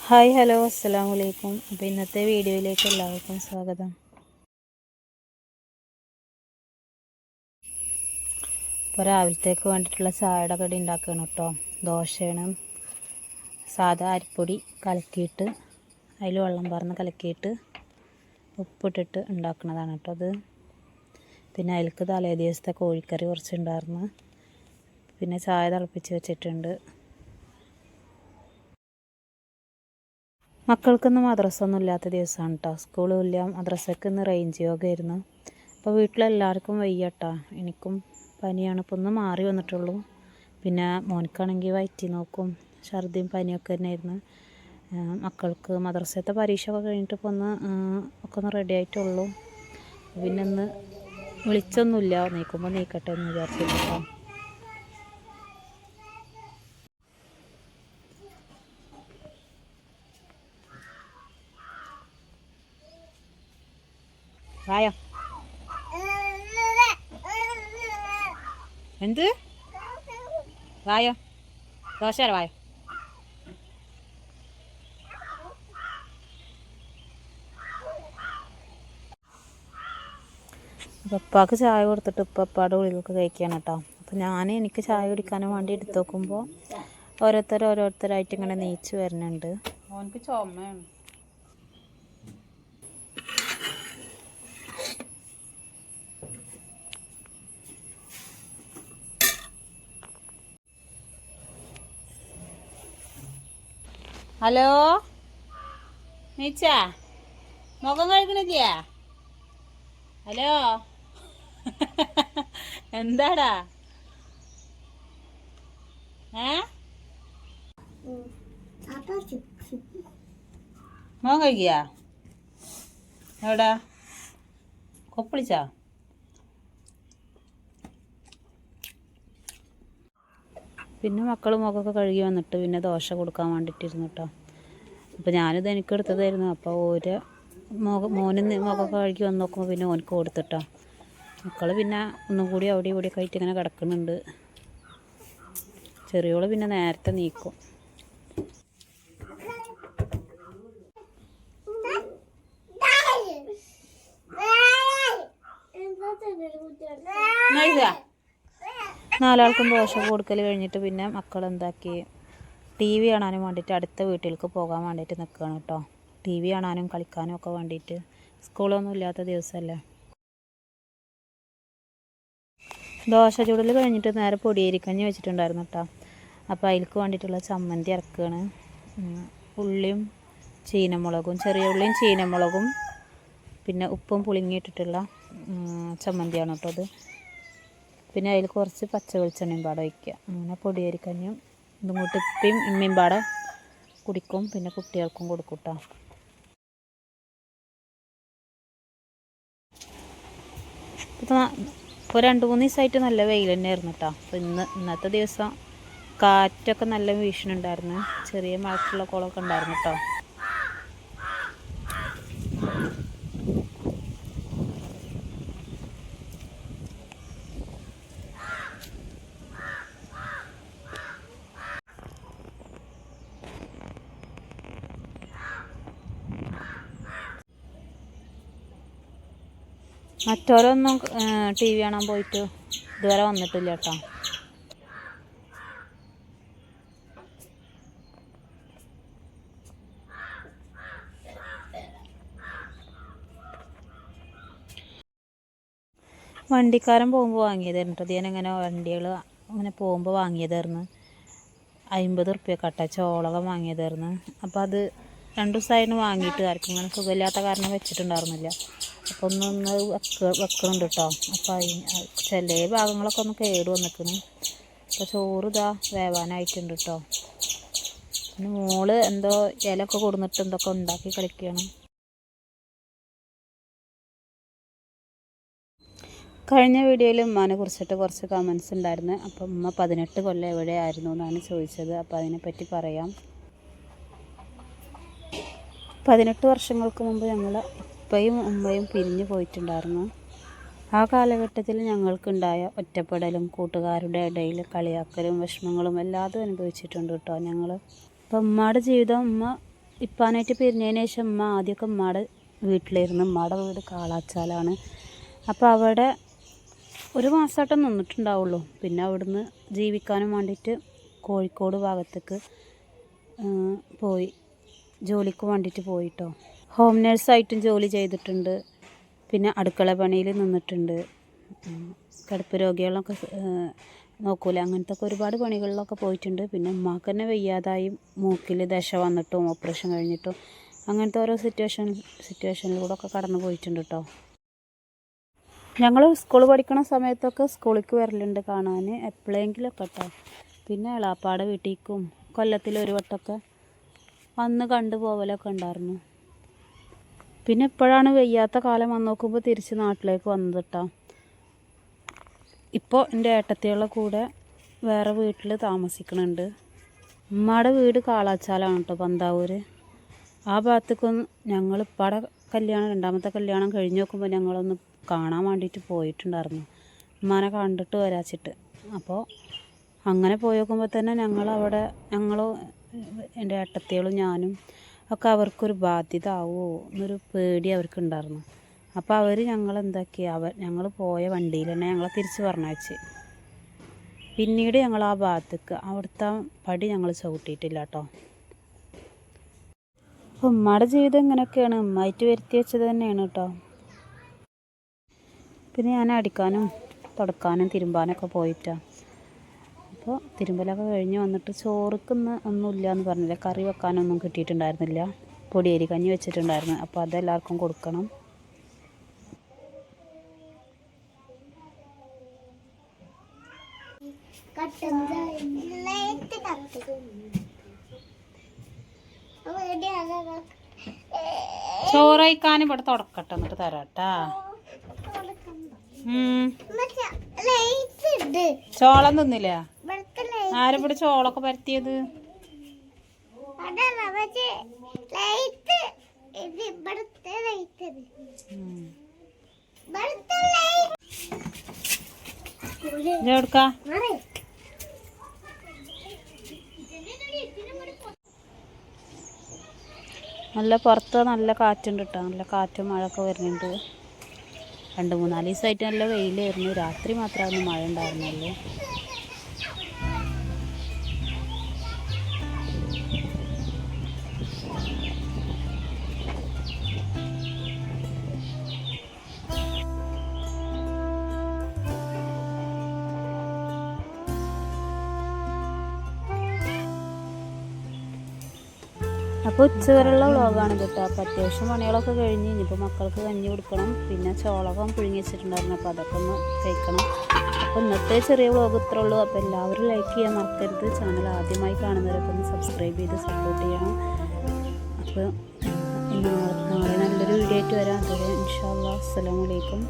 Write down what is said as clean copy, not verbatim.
Hi hello അസ്സലാമു അലൈക്കും. അപ്പോൾ ഇന്നത്തെ വീഡിയോയിലേക്ക് എല്ലാവർക്കും സ്വാഗതം. ഇപ്പോൾ രാവിലത്തേക്ക് വേണ്ടിയിട്ടുള്ള ചായയുടെ കടി ഉണ്ടാക്കുകയാണ് കേട്ടോ. ദോശയാണ്. സാധാ അരിപ്പൊടി കലക്കിയിട്ട് അതിൽ വെള്ളം പറഞ്ഞ് കലക്കിയിട്ട് ഉപ്പിട്ടിട്ട് ഉണ്ടാക്കുന്നതാണ് കേട്ടോ അത്. പിന്നെ അതിലേക്ക് തലേ ദിവസത്തെ കോഴിക്കറി കുറച്ചുണ്ടായിരുന്നു. പിന്നെ ചായ തിളപ്പിച്ച് വെച്ചിട്ടുണ്ട്. മക്കൾക്കിന്ന് മദ്രസ ഒന്നും ഇല്ലാത്ത ദിവസമാണ് കേട്ടോ. സ്കൂളും ഇല്ല, മദ്രസയ്ക്ക് ഇന്ന് റേഞ്ച് യോഗ ആയിരുന്നു. അപ്പോൾ വീട്ടിലെല്ലാവർക്കും വയ്യ കേട്ടോ. എനിക്കും പനിയാണ്. ഇപ്പോൾ ഒന്ന് മാറി വന്നിട്ടുള്ളൂ. പിന്നെ മോനിക്കാണെങ്കിൽ വയറ്റി നോക്കും, ഛർദിയും പനിയൊക്കെ തന്നെയായിരുന്നു. മക്കൾക്ക് മദ്രസത്തെ പരീക്ഷ ഒക്കെ കഴിഞ്ഞിട്ട് ഇപ്പോൾ ഒക്കെ ഒന്ന് റെഡി ആയിട്ടുള്ളൂ. പിന്നെ ഇന്ന് വിളിച്ചൊന്നുമില്ല, നീക്കുമ്പോൾ നീക്കട്ടെ എന്ന് വിചാരിച്ചിട്ട് കേട്ടോ. വായോ എന്ത് വായോ ദോശ വായോ. പപ്പാക്ക് ചായ കൊടുത്തിട്ട് ഉപ്പപ്പാടെ ഉള്ളിലൊക്കെ കഴിക്കുകയാണ് കേട്ടോ. അപ്പോൾ എനിക്ക് ചായ കുടിക്കാനും വേണ്ടി എടുത്ത് നോക്കുമ്പോൾ ഓരോരുത്തരായിട്ട് ഇങ്ങനെ നീച്ച് വരുന്നുണ്ട്. ഓനക്ക് ചുമയാണ്. ഹലോ നീച്ച മുഖം കഴുകണില്ല? ഹലോ എന്താടാ? മുഖം കഴുകിയാ? എവിടാ കൊപ്പളിച്ചാ? പിന്നെ മക്കൾ മുഖമൊക്കെ കഴുകി വന്നിട്ട് പിന്നെ ദോശ കൊടുക്കാൻ വേണ്ടിയിട്ടിരുന്നു കേട്ടോ. അപ്പോൾ ഞാനിത് എനിക്ക് എടുത്തതായിരുന്നു. അപ്പോൾ മോന് മുഖമൊക്കെ കഴുകി വന്ന് നോക്കുമ്പോൾ പിന്നെ ഓനക്ക് കൊടുത്തിട്ടോ. മക്കൾ പിന്നെ ഒന്നും കൂടി അവിടെ ഇവിടെ ആയിട്ട് ഇങ്ങനെ കിടക്കുന്നുണ്ട്. ചെറിയോള് പിന്നെ നേരത്തെ നീക്കും. നാലാൾക്കും ദോശ കൊടുക്കൽ കഴിഞ്ഞിട്ട് പിന്നെ മക്കൾ എന്താക്കി, ടി വി കാണാനും വേണ്ടിയിട്ട് അടുത്ത വീട്ടിലേക്ക് പോകാൻ വേണ്ടിയിട്ട് നിൽക്കുകയാണ് കേട്ടോ. ടി വി കാണാനും കളിക്കാനും ഒക്കെ വേണ്ടിയിട്ട്. സ്കൂളൊന്നും ഇല്ലാത്ത ദിവസമല്ലേ. ദോശ ചൂടൽ കഴിഞ്ഞിട്ട് നേരെ പൊടിയേരിക്കഞ്ഞി വെച്ചിട്ടുണ്ടായിരുന്നു കേട്ടോ. അപ്പോൾ അതിലേക്ക് വേണ്ടിയിട്ടുള്ള ചമ്മന്തി ഇറക്കുകയാണ്. ഉള്ളിയും ചീനമുളകും, ചെറിയ ഉള്ളിയും ചീനമുളകും പിന്നെ ഉപ്പും പുളിങ്ങിയിട്ടിട്ടുള്ള ചമ്മന്തിയാണ് കേട്ടോ അത്. പിന്നെ അതിൽ കുറച്ച് പച്ച വെളിച്ചെണ്ണയും പാടെ വയ്ക്കുക. അങ്ങനെ പൊടിയേരിക്കഞ്ഞും ഇതും കൂട്ടി ഇപ്പയും ഉമ്മയും പാടെ കുടിക്കും. പിന്നെ കുട്ടികൾക്കും കൊടുക്കും കേട്ടോ. ഇപ്പോൾ 2-3 ദിവസമായിട്ട് നല്ല വെയിൽ തന്നെയായിരുന്നു കേട്ടോ. അപ്പോൾ ഇന്നത്തെ ദിവസം കാറ്റൊക്കെ നല്ല വീശുന്നുണ്ടായിരുന്നു. ചെറിയ മഴക്കുള്ള കുളമൊക്കെ ഉണ്ടായിരുന്നു കേട്ടോ. മറ്റോരൊന്നും ടി വി കാണാൻ പോയിട്ട് ഇതുവരെ വന്നിട്ടില്ല കേട്ടോ. വണ്ടിക്കാരൻ പോകുമ്പോൾ വാങ്ങിയതായിരുന്നു കേട്ടോ. ഞാനിങ്ങനെ വണ്ടികൾ അങ്ങനെ പോകുമ്പോൾ വാങ്ങിയതായിരുന്നു. 50 ഉറുപ്പ്യ കട്ട ചോളകം വാങ്ങിയതായിരുന്നു. അപ്പോൾ അത് 2 ദിവസമായിരുന്നു വാങ്ങിയിട്ട്. ആർക്കും ഇങ്ങനെ സുഖമില്ലാത്ത കാരണം വെച്ചിട്ടുണ്ടായിരുന്നില്ല. അപ്പോൾ ഒന്ന് വെക്കണുണ്ട് കേട്ടോ. അപ്പോൾ ചില ഭാഗങ്ങളൊക്കെ ഒന്ന് കേട് വന്നിരിക്കുന്നു. അപ്പോൾ ചോറ് ഇതാ വേവാനായിട്ടുണ്ട് കേട്ടോ. പിന്നെ മോള് എന്തോ ഇലയൊക്കെ കൊടുന്നിട്ട് എന്തൊക്കെ ഉണ്ടാക്കി കളിക്കുകയാണ്. കഴിഞ്ഞ വീഡിയോയിൽ ഉമ്മാനെ കുറിച്ചിട്ട് കുറച്ച് കമൻസ് ഉണ്ടായിരുന്നു. അപ്പം ഉമ്മ 18 കൊല്ലം എവിടെയായിരുന്നു എന്നാണ് ചോദിച്ചത്. അപ്പോൾ അതിനെപ്പറ്റി പറയാം. 18 വർഷങ്ങൾക്ക് മുമ്പ് ഞങ്ങൾ ഉപ്പയും ഉമ്മയും പിരിഞ്ഞു പോയിട്ടുണ്ടായിരുന്നു. ആ കാലഘട്ടത്തിൽ ഞങ്ങൾക്കുണ്ടായ ഒറ്റപ്പെടലും കൂട്ടുകാരുടെ ഇടയിൽ കളിയാക്കലും വിഷമങ്ങളും എല്ലാതും അനുഭവിച്ചിട്ടുണ്ട് കേട്ടോ ഞങ്ങൾ. അപ്പോൾ ഉമ്മയുടെ ജീവിതം ഉമ്മ ഇപ്പാനായിട്ട് പിരിഞ്ഞതിന് ശേഷം ഉമ്മ ആദ്യമൊക്കെ ഉമ്മയുടെ വീട്ടിലായിരുന്നു. ഉമ്മയുടെ വീട് കാളാച്ചാലാണ്. അപ്പോൾ അവിടെ ഒരു മാസമായിട്ട് നിന്നിട്ടുണ്ടാവുള്ളൂ. പിന്നെ അവിടുന്ന് ജീവിക്കാനും വേണ്ടിയിട്ട് കോഴിക്കോട് ഭാഗത്തേക്ക് പോയി, ജോലിക്ക് വേണ്ടിയിട്ട് പോയിട്ടോ. ഹോം നേഴ്സായിട്ടും ജോലി ചെയ്തിട്ടുണ്ട്. പിന്നെ അടുക്കള പണിയിൽ നിന്നിട്ടുണ്ട്. കിടപ്പ് രോഗികളൊക്കെ നോക്കൂല, അങ്ങനത്തെ ഒക്കെ ഒരുപാട് പണികളിലൊക്കെ പോയിട്ടുണ്ട്. പിന്നെ ഉമ്മാക്ക് തന്നെ വയ്യാതായി, മൂക്കിൽ ദശ വന്നിട്ടും ഓപ്പറേഷൻ കഴിഞ്ഞിട്ടും അങ്ങനത്തെ ഓരോ സിറ്റുവേഷനിലൂടെ ഒക്കെ കടന്നു പോയിട്ടുണ്ട് കേട്ടോ. ഞങ്ങൾ സ്കൂൾ പഠിക്കണ സമയത്തൊക്കെ സ്കൂളിലേക്ക് വരലുണ്ട് കാണാൻ എപ്പോഴെങ്കിലുമൊക്കെ കേട്ടോ. പിന്നെ എളാപ്പാടെ വീട്ടിലേക്കും കൊല്ലത്തിലൊരു വട്ടമൊക്കെ വന്ന് കണ്ടു പോവലൊക്കെ ഉണ്ടായിരുന്നു. പിന്നെ ഇപ്പോഴാണ് വയ്യാത്ത കാലം വന്ന് നോക്കുമ്പോൾ തിരിച്ച് നാട്ടിലേക്ക് വന്നത് കേട്ടോ. ഇപ്പോൾ എൻ്റെ ഏട്ടത്തിയുള്ള കൂടെ വേറെ വീട്ടിൽ താമസിക്കണുണ്ട്. ഉമ്മയുടെ വീട് കാളാച്ചാലാണ് കേട്ടോ, പന്താവൂർ. ആ ഭാഗത്തേക്കൊന്ന് ഞങ്ങൾ ഇപ്പാടെ രണ്ടാമത്തെ കല്യാണം കഴിഞ്ഞ് നോക്കുമ്പോൾ ഞങ്ങളൊന്ന് കാണാൻ വേണ്ടിയിട്ട് പോയിട്ടുണ്ടായിരുന്നു, ഉമ്മാനെ കണ്ടിട്ട് വരാച്ചിട്ട്. അപ്പോൾ അങ്ങനെ പോയി നോക്കുമ്പോൾ തന്നെ ഞങ്ങൾ എൻ്റെ ഏട്ടത്തികളും ഞാനും ഒക്കെ അവർക്കൊരു ബാധ്യത ആവുമോ എന്നൊരു പേടി അവർക്കുണ്ടായിരുന്നു. അപ്പോൾ അവർ ഞങ്ങളെന്താക്കി, ഞങ്ങൾ പോയ വണ്ടിയിൽ തന്നെ ഞങ്ങളെ തിരിച്ച് പറഞ്ഞയച്ച്. പിന്നീട് ഞങ്ങൾ ആ ഭാഗത്തേക്ക് അവിടുത്തെ പടി ഞങ്ങൾ ചവിട്ടിയിട്ടില്ല കേട്ടോ. അപ്പോൾ ഉമ്മയുടെ ജീവിതം ഇങ്ങനെയൊക്കെയാണ്, ഉമ്മായിട്ട് വരുത്തി വെച്ചത് തന്നെയാണ് കേട്ടോ. പിന്നെ ഞാൻ അടിക്കാനും തുടക്കാനും തിരുമ്പാനൊക്കെ പോയിട്ടാണ്. അപ്പോൾ തിരുമ്പലൊക്കെ കഴിഞ്ഞ് വന്നിട്ട് ചോറുക്കുന്ന ഒന്നുമില്ല എന്ന് പറഞ്ഞില്ല, കറി വെക്കാനൊന്നും കിട്ടിയിട്ടുണ്ടായിരുന്നില്ല. പൊടിയരി കഞ്ഞി വെച്ചിട്ടുണ്ടായിരുന്നു. അപ്പോൾ അതെല്ലാവർക്കും കൊടുക്കണം. ചോറ് കഴിക്കാൻ ഇവിടെ തുടക്കട്ടെ, എന്നിട്ട് തരാട്ടാ. ചോളം തിന്നില്ല? ആരെവിടെ ചോളൊക്കെ പരത്തിയത്? എടുക്കാ നല്ല പുറത്ത് നല്ല കാറ്റുണ്ട് കേട്ടോ. നല്ല കാറ്റും മഴയൊക്കെ വരുന്നുണ്ട്. 2-3 ദിവസമായിട്ട് നല്ല വെയിലായിരുന്നു. രാത്രി മാത്രമായിരുന്നു മഴ ഉണ്ടായിരുന്നുള്ളൂ. അപ്പോൾ ഉച്ചവരെയുള്ള വ്ളോഗാണ് കേട്ടോ. അപ്പോൾ അത്യാവശ്യം പണികളൊക്കെ കഴിഞ്ഞ് ഇനിയിപ്പോൾ മക്കൾക്ക് കഞ്ഞി കൊടുക്കണം. പിന്നെ ചോളകം പുഴുങ്ങി വെച്ചിട്ടുണ്ടായിരുന്നു, അപ്പോൾ അതൊക്കെ ഒന്ന് കഴിക്കണം. അപ്പോൾ ഇന്നത്തെ ചെറിയ വ്ളോഗ് ഇത്രേ ഉള്ളൂ. അപ്പോൾ എല്ലാവരും ലൈക്ക് ചെയ്യാൻ മറക്കരുത്. ചാനൽ ആദ്യമായി കാണുന്നവരൊക്കെ ഒന്ന് സബ്സ്ക്രൈബ് ചെയ്ത് സപ്പോർട്ട് ചെയ്യണം. അപ്പോൾ നാളെ നല്ലൊരു വീഡിയോ ആയിട്ട് വരാം. അതുവരെ ഇൻഷാ അല്ലാഹ് അസ്സലാമു അലൈക്കും.